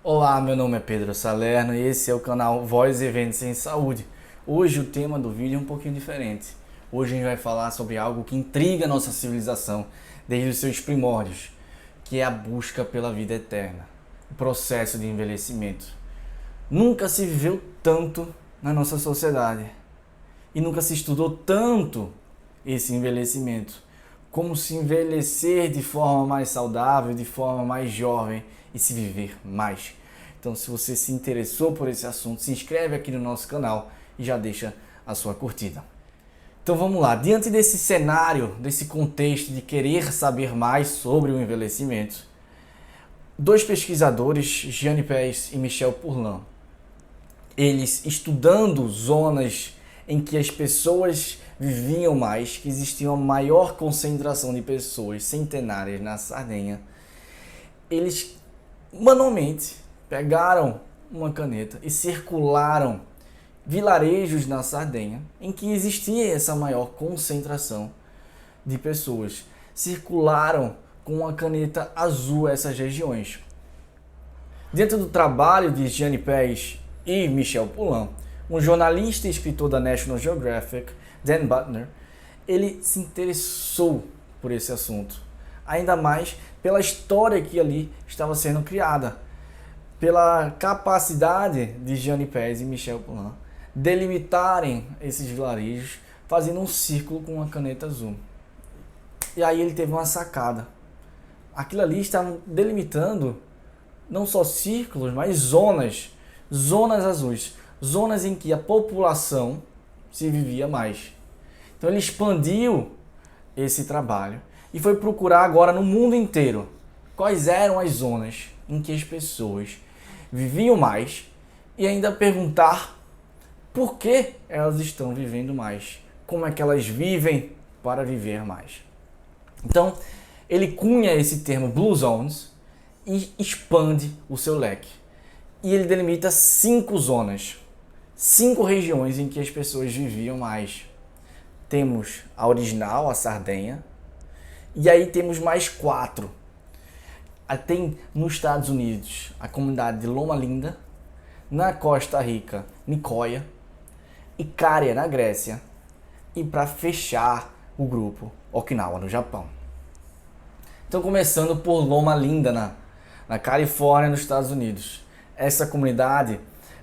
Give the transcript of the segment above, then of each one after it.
Olá, meu nome é Pedro Salerno e esse é o canal Voz Eventos em Saúde. Hoje o tema do vídeo é um pouquinho diferente. Hoje a gente vai falar sobre algo que intriga a nossa civilização desde os seus primórdios, que é a busca pela vida eterna, o processo de envelhecimento. Nunca se viveu tanto na nossa sociedade e nunca se estudou tanto esse envelhecimento. Como se envelhecer de forma mais saudável, de forma mais jovem e se viver mais. Então, se você se interessou por esse assunto, se inscreve aqui no nosso canal e já deixa a sua curtida. Então vamos lá, diante desse cenário, desse contexto de querer saber mais sobre o envelhecimento, dois pesquisadores, Jeanne Pes e Michel Purlan, eles estudando zonas em que as pessoas viviam mais, que existia uma maior concentração de pessoas centenárias na Sardenha, eles manualmente pegaram uma caneta e circularam vilarejos na Sardenha em que existia essa maior concentração de pessoas. Circularam com uma caneta azul essas regiões. Dentro do trabalho de Jeanne Pes e Michel Purlan, um jornalista e escritor da National Geographic, Dan Buettner, ele se interessou por esse assunto, ainda mais pela história que ali estava sendo criada, pela capacidade de Jeanne Pes e Michel Purlan delimitarem esses vilarejos fazendo um círculo com uma caneta azul. E aí ele teve uma sacada. Aquilo ali estava delimitando não só círculos, mas zonas azuis, zonas em que a população se vivia mais. Então ele expandiu esse trabalho e foi procurar agora no mundo inteiro quais eram as zonas em que as pessoas viviam mais e ainda perguntar por que elas estão vivendo mais, como é que elas vivem para viver mais. Então ele cunha esse termo Blue Zones e expande o seu leque. E ele delimita 5 zonas, 5 regiões em que as pessoas viviam mais. Temos a original, a Sardenha, e aí temos mais 4. Tem nos Estados Unidos a comunidade de Loma Linda, na Costa Rica, Nicoya, Icária na Grécia e para fechar o grupo, Okinawa no Japão. Então começando por Loma Linda na Califórnia, nos Estados Unidos. Essa comunidade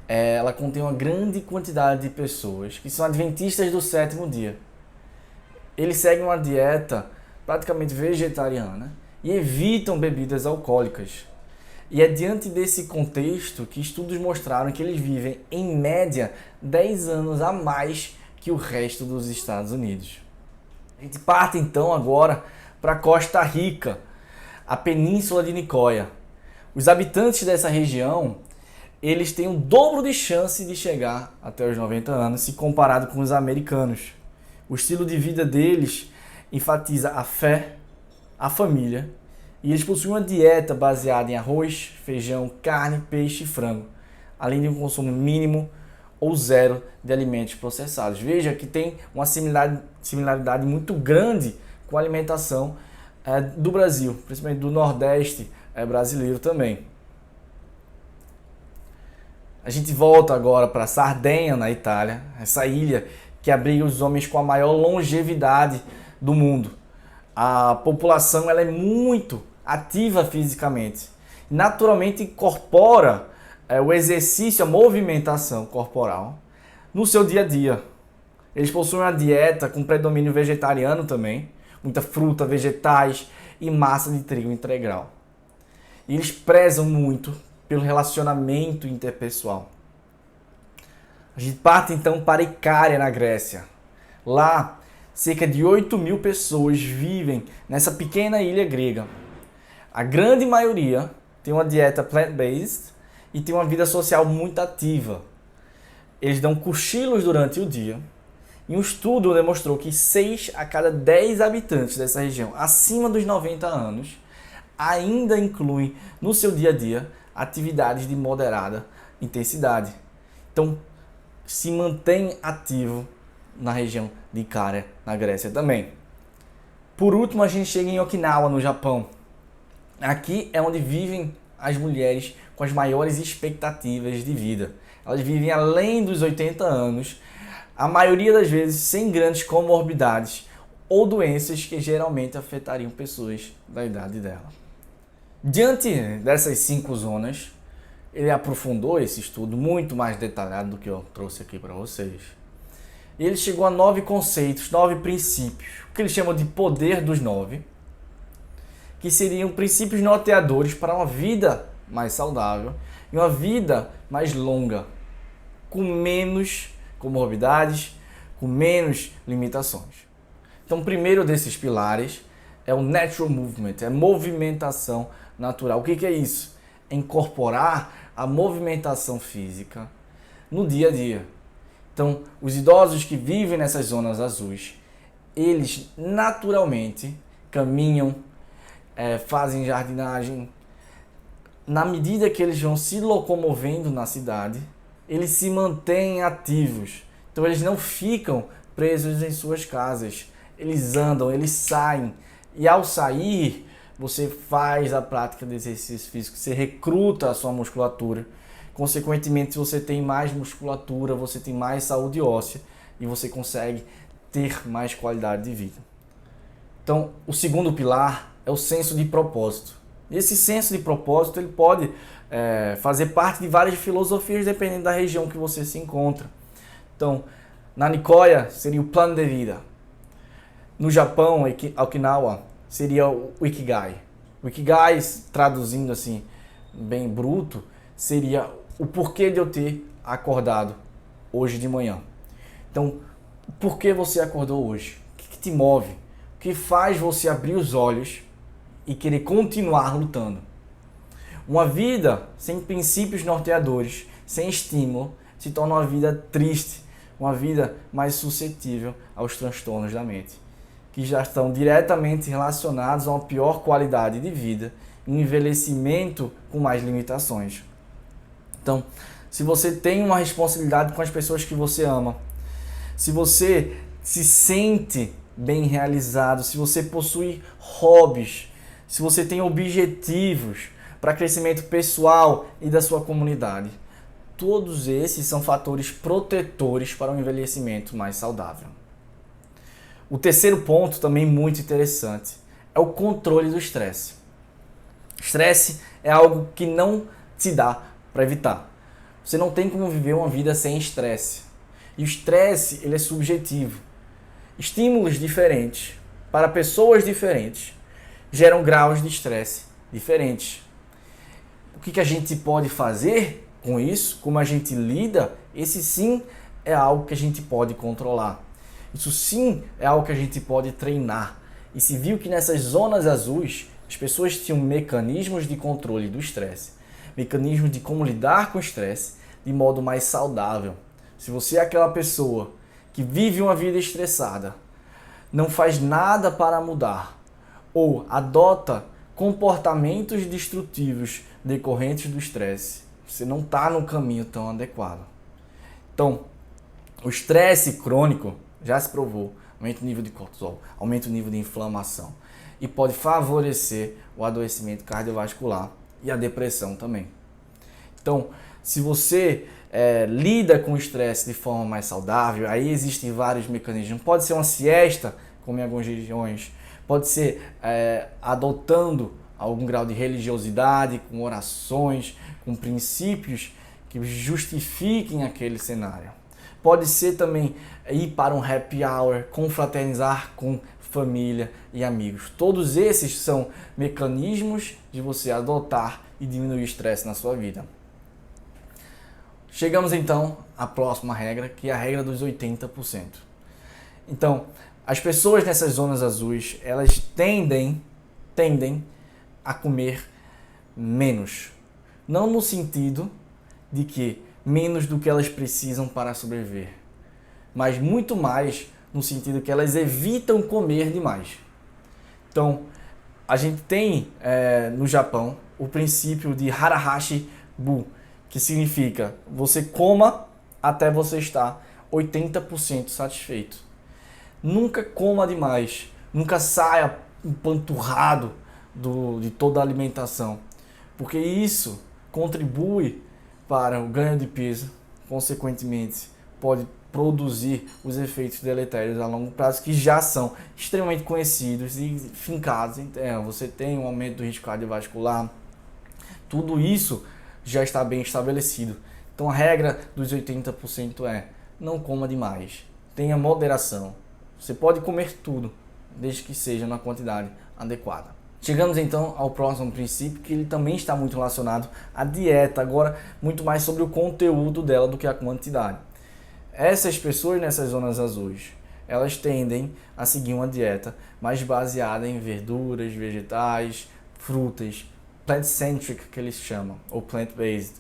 ela contém uma grande quantidade de pessoas que são adventistas do 7º dia. Eles seguem uma dieta praticamente vegetariana e evitam bebidas alcoólicas. E é diante desse contexto que estudos mostraram que eles vivem, em média, 10 anos a mais que o resto dos Estados Unidos. A gente parte então agora para Costa Rica, a península de Nicoya. Os habitantes dessa região, eles têm o dobro de chance de chegar até os 90 anos se comparado com os americanos. O estilo de vida deles enfatiza a fé, a família, e eles possuem uma dieta baseada em arroz, feijão, carne, peixe e frango, além de um consumo mínimo ou zero de alimentos processados. Veja que tem uma similaridade muito grande com a alimentação do Brasil, principalmente do Nordeste brasileiro também. A gente volta agora para Sardenha, na Itália, essa ilha que abriga os homens com a maior longevidade do mundo. A população ela é muito ativa fisicamente. Naturalmente incorpora o exercício, a movimentação corporal no seu dia a dia. Eles possuem uma dieta com predomínio vegetariano também, muita fruta, vegetais e massa de trigo integral. E eles prezam muito pelo relacionamento interpessoal. A gente parte então para Icária, na Grécia. Lá, cerca de 8.000 pessoas vivem nessa pequena ilha grega. A grande maioria tem uma dieta plant-based e tem uma vida social muito ativa. Eles dão cochilos durante o dia. E um estudo demonstrou que 6 a cada 10 habitantes dessa região, acima dos 90 anos, ainda incluem no seu dia a dia atividades de moderada intensidade. Então, se mantém ativo na região de Ikaria, na Grécia também. Por último, a gente chega em Okinawa, no Japão. Aqui é onde vivem as mulheres com as maiores expectativas de vida. Elas vivem além dos 80 anos, a maioria das vezes sem grandes comorbidades ou doenças que geralmente afetariam pessoas da idade dela. Diante dessas 5 zonas, ele aprofundou esse estudo muito mais detalhado do que eu trouxe aqui para vocês. E ele chegou a 9 conceitos, 9 princípios, o que ele chama de poder dos 9, que seriam princípios norteadores para uma vida mais saudável e uma vida mais longa, com menos comorbidades, com menos limitações. Então, o primeiro desses pilares é o natural movement, é movimentação natural. O que é isso? É incorporar a movimentação física no dia a dia. Então, os idosos que vivem nessas zonas azuis, eles naturalmente caminham, fazem jardinagem. Na medida que eles vão se locomovendo na cidade, eles se mantêm ativos. Então, eles não ficam presos em suas casas. Eles andam, eles saem. E ao sair, você faz a prática de exercício físico, você recruta a sua musculatura. Consequentemente, se você tem mais musculatura, você tem mais saúde óssea e você consegue ter mais qualidade de vida. Então, o segundo pilar é o senso de propósito. Esse senso de propósito ele pode fazer parte de várias filosofias dependendo da região que você se encontra. Então, na Nicoya seria o plano de vida. No Japão, Okinawa, seria o Ikigai. O Ikigai, traduzindo assim, bem bruto, seria o porquê de eu ter acordado hoje de manhã. Então, por que você acordou hoje? O que te move? O que faz você abrir os olhos e querer continuar lutando? Uma vida sem princípios norteadores, sem estímulo, se torna uma vida triste, uma vida mais suscetível aos transtornos da mente, que já estão diretamente relacionados a uma pior qualidade de vida e um envelhecimento com mais limitações. Então, se você tem uma responsabilidade com as pessoas que você ama, se você se sente bem realizado, se você possui hobbies, se você tem objetivos para crescimento pessoal e da sua comunidade, todos esses são fatores protetores para um envelhecimento mais saudável. O terceiro ponto, também muito interessante, é o controle do estresse. Estresse é algo que não te dá para evitar. Você não tem como viver uma vida sem estresse. E o estresse, ele é subjetivo. Estímulos diferentes para pessoas diferentes geram graus de estresse diferentes. O que a gente pode fazer com isso, como a gente lida, esse sim é algo que a gente pode controlar. Isso sim é algo que a gente pode treinar. E se viu que nessas zonas azuis, as pessoas tinham mecanismos de controle do estresse, mecanismos de como lidar com o estresse de modo mais saudável. Se você é aquela pessoa que vive uma vida estressada, não faz nada para mudar, ou adota comportamentos destrutivos decorrentes do estresse, você não está no caminho tão adequado. Então, o estresse crônico já se provou, aumenta o nível de cortisol, aumenta o nível de inflamação e pode favorecer o adoecimento cardiovascular e a depressão também. Então, se você lida com o estresse de forma mais saudável, aí existem vários mecanismos. Pode ser uma siesta, como em algumas regiões, pode ser adotando algum grau de religiosidade, com orações, com princípios que justifiquem aquele cenário. Pode ser também ir para um happy hour, confraternizar com família e amigos. Todos esses são mecanismos de você adotar e diminuir o estresse na sua vida. Chegamos então à próxima regra, que é a regra dos 80%. Então, as pessoas nessas zonas azuis, elas tendem a comer menos. Não no sentido de que menos do que elas precisam para sobreviver, mas muito mais no sentido que elas evitam comer demais. Então, a gente tem no Japão o princípio de Harahashi-bu, que significa você coma até você estar 80% satisfeito. Nunca coma demais, nunca saia empanturrado de toda a alimentação, porque isso contribui para o ganho de peso, consequentemente pode produzir os efeitos deletérios a longo prazo que já são extremamente conhecidos e fincados. Então, você tem um aumento do risco cardiovascular, tudo isso já está bem estabelecido. Então a regra dos 80% é: não coma demais, tenha moderação. Você pode comer tudo, desde que seja na quantidade adequada. Chegamos então ao próximo princípio, que ele também está muito relacionado à dieta, agora muito mais sobre o conteúdo dela do que a quantidade. Essas pessoas nessas zonas azuis, elas tendem a seguir uma dieta mais baseada em verduras, vegetais, frutas, plant-centric que eles chamam, ou plant-based.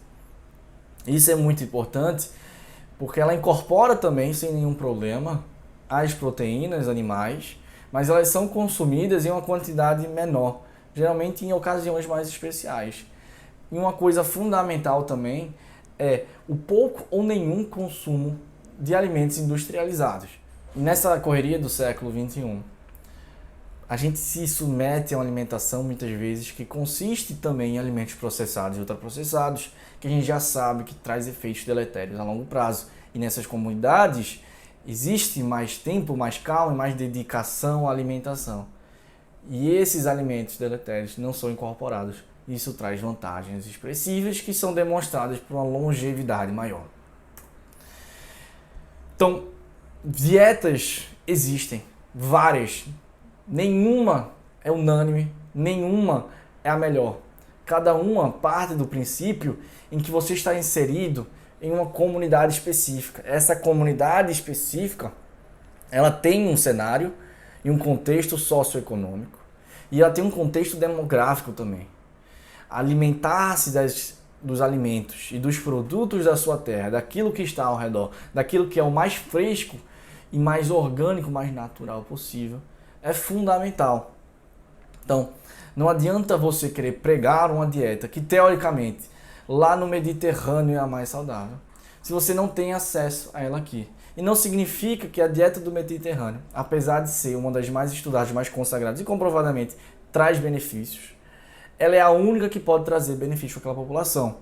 Isso é muito importante porque ela incorpora também, sem nenhum problema, as proteínas animais, mas elas são consumidas em uma quantidade menor, geralmente em ocasiões mais especiais. E uma coisa fundamental também é o pouco ou nenhum consumo de alimentos industrializados. E nessa correria do século XXI, a gente se submete a uma alimentação muitas vezes que consiste também em alimentos processados e ultraprocessados, que a gente já sabe que traz efeitos deletérios a longo prazo. E nessas comunidades existe mais tempo, mais calma e mais dedicação à alimentação. E esses alimentos deletérios não são incorporados. Isso traz vantagens expressivas que são demonstradas por uma longevidade maior. Então, dietas existem, várias. Nenhuma é unânime, nenhuma é a melhor. Cada uma parte do princípio em que você está inserido em uma comunidade específica. Essa comunidade específica, ela tem um cenário e um contexto socioeconômico, e ela tem um contexto demográfico também. Alimentar-se dos alimentos e dos produtos da sua terra, daquilo que está ao redor, daquilo que é o mais fresco e mais orgânico, mais natural possível, é fundamental. Então, não adianta você querer pregar uma dieta que, teoricamente, lá no Mediterrâneo é a mais saudável, se você não tem acesso a ela aqui. E não significa que a dieta do Mediterrâneo, apesar de ser uma das mais estudadas, mais consagradas e comprovadamente traz benefícios, ela é a única que pode trazer benefício para aquela população.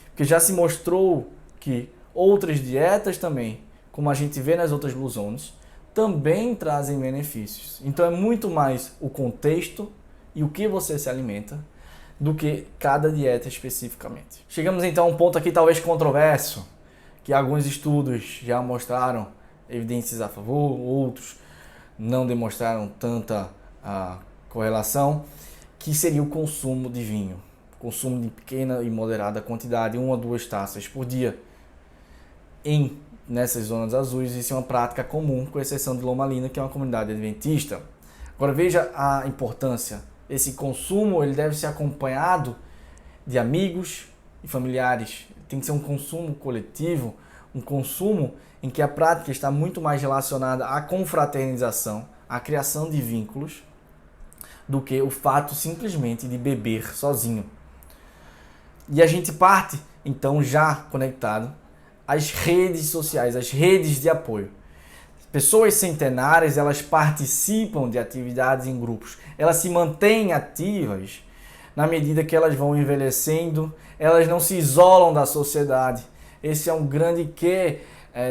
Porque já se mostrou que outras dietas também, como a gente vê nas outras Blue Zones, também trazem benefícios. Então é muito mais o contexto e o que você se alimenta do que cada dieta especificamente. Chegamos então a um ponto aqui talvez controverso, que alguns estudos já mostraram evidências a favor, outros não demonstraram tanta correlação, que seria o consumo de vinho. Consumo de pequena e moderada quantidade, 1 a 2 taças por dia. Nessas zonas azuis, isso é uma prática comum, com exceção de Loma Linda, que é uma comunidade adventista. Agora veja a importância. Esse consumo ele deve ser acompanhado de amigos e familiares. Tem que ser um consumo coletivo, um consumo em que a prática está muito mais relacionada à confraternização, à criação de vínculos, do que o fato simplesmente de beber sozinho. E a gente parte, então, já conectado às redes sociais, às redes de apoio. Pessoas centenárias, elas participam de atividades em grupos, elas se mantêm ativas na medida que elas vão envelhecendo, elas não se isolam da sociedade. Esse é um grande quê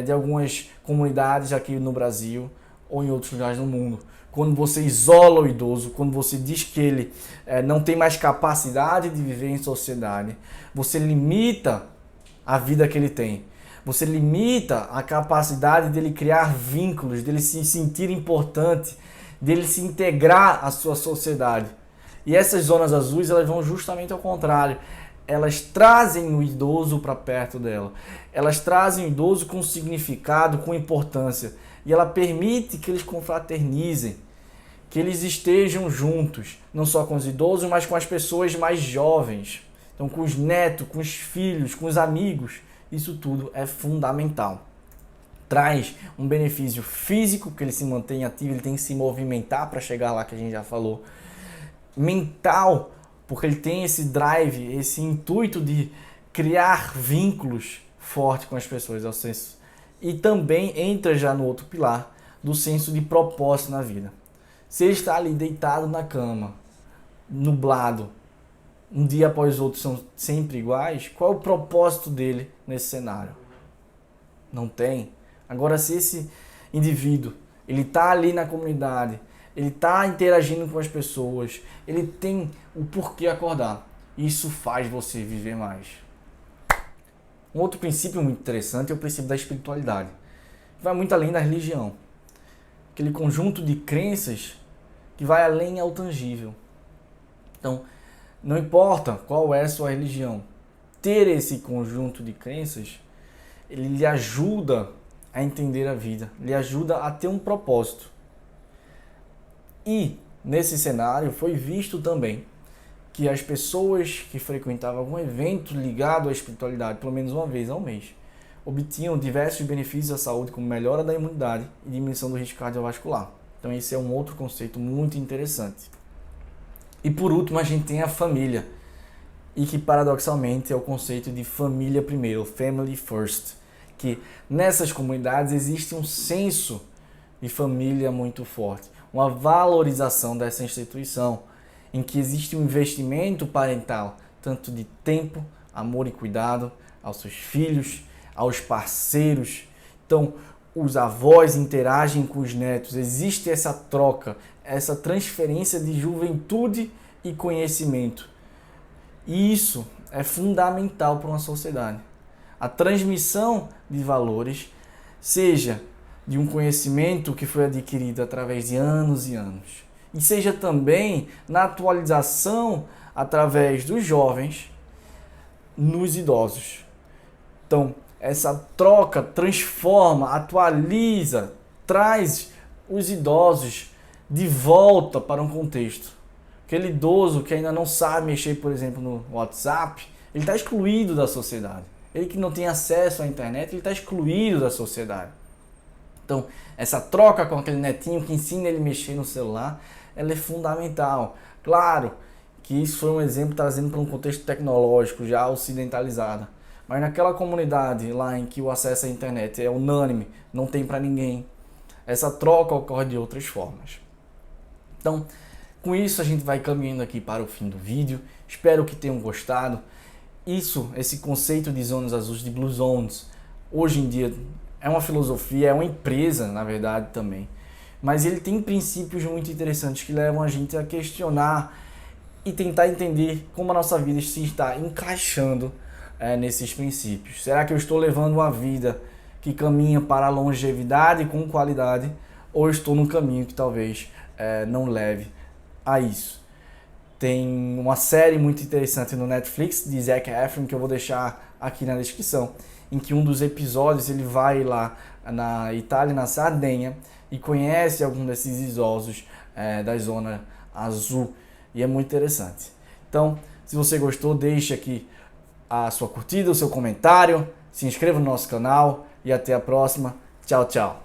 de algumas comunidades aqui no Brasil ou em outros lugares do mundo. Quando você isola o idoso, quando você diz que ele não tem mais capacidade de viver em sociedade, você limita a vida que ele tem. Você limita a capacidade dele criar vínculos, dele se sentir importante, dele se integrar à sua sociedade. E essas zonas azuis, elas vão justamente ao contrário. Elas trazem o idoso para perto dela. Elas trazem o idoso com significado, com importância. E ela permite que eles confraternizem, que eles estejam juntos, não só com os idosos, mas com as pessoas mais jovens. Então, com os netos, com os filhos, com os amigos. Isso tudo é fundamental. Traz um benefício físico, que ele se mantém ativo, ele tem que se movimentar para chegar lá que a gente já falou. Mental, porque ele tem esse drive, esse intuito de criar vínculos fortes com as pessoas ao senso. E também entra já no outro pilar do senso de propósito na vida. Se ele está ali deitado na cama, nublado, um dia após o outro são sempre iguais, qual é o propósito dele nesse cenário? Não tem. Agora, se esse indivíduo ele está ali na comunidade, ele está interagindo com as pessoas, ele tem o porquê acordar. Isso faz você viver mais. Um outro princípio muito interessante é o princípio da espiritualidade. Vai muito além da religião. Aquele conjunto de crenças que vai além ao tangível. Então, não importa qual é a sua religião, ter esse conjunto de crenças, ele lhe ajuda a entender a vida, lhe ajuda a ter um propósito. E, nesse cenário, foi visto também que as pessoas que frequentavam algum evento ligado à espiritualidade, pelo menos uma vez ao mês, obtinham diversos benefícios à saúde, como melhora da imunidade e diminuição do risco cardiovascular. Então esse é um outro conceito muito interessante. E por último, a gente tem a família, e que paradoxalmente é o conceito de família primeiro, family first, que nessas comunidades existe um senso de família muito forte, uma valorização dessa instituição, em que existe um investimento parental, tanto de tempo, amor e cuidado aos seus filhos, aos parceiros. Então, os avós interagem com os netos, existe essa troca, essa transferência de juventude e conhecimento. E isso é fundamental para uma sociedade. A transmissão de valores, seja de um conhecimento que foi adquirido através de anos e anos, e seja também na atualização através dos jovens nos idosos. Então, essa troca transforma, atualiza, traz os idosos de volta para um contexto. Aquele idoso que ainda não sabe mexer, por exemplo, no WhatsApp, ele está excluído da sociedade. Ele que não tem acesso à internet, ele está excluído da sociedade. Então, essa troca com aquele netinho que ensina ele a mexer no celular, ela é fundamental. Claro que isso foi um exemplo trazendo para um contexto tecnológico já ocidentalizado. Mas naquela comunidade lá em que o acesso à internet é unânime, não tem para ninguém, essa troca ocorre de outras formas. Então, com isso a gente vai caminhando aqui para o fim do vídeo. Espero que tenham gostado. Esse conceito de zonas azuis, de Blue Zones, hoje em dia é uma filosofia, é uma empresa, na verdade, também. Mas ele tem princípios muito interessantes que levam a gente a questionar e tentar entender como a nossa vida se está encaixando nesses princípios. Será que eu estou levando uma vida que caminha para a longevidade com qualidade, ou estou num caminho que talvez não leve a isso? Tem uma série muito interessante no Netflix de Zac Efron que eu vou deixar aqui na descrição, em que um dos episódios ele vai lá na Itália, na Sardenha, e conhece algum desses idosos da zona azul, e é muito interessante. Então, se você gostou, deixe aqui a sua curtida, o seu comentário, se inscreva no nosso canal e até a próxima. Tchau, tchau.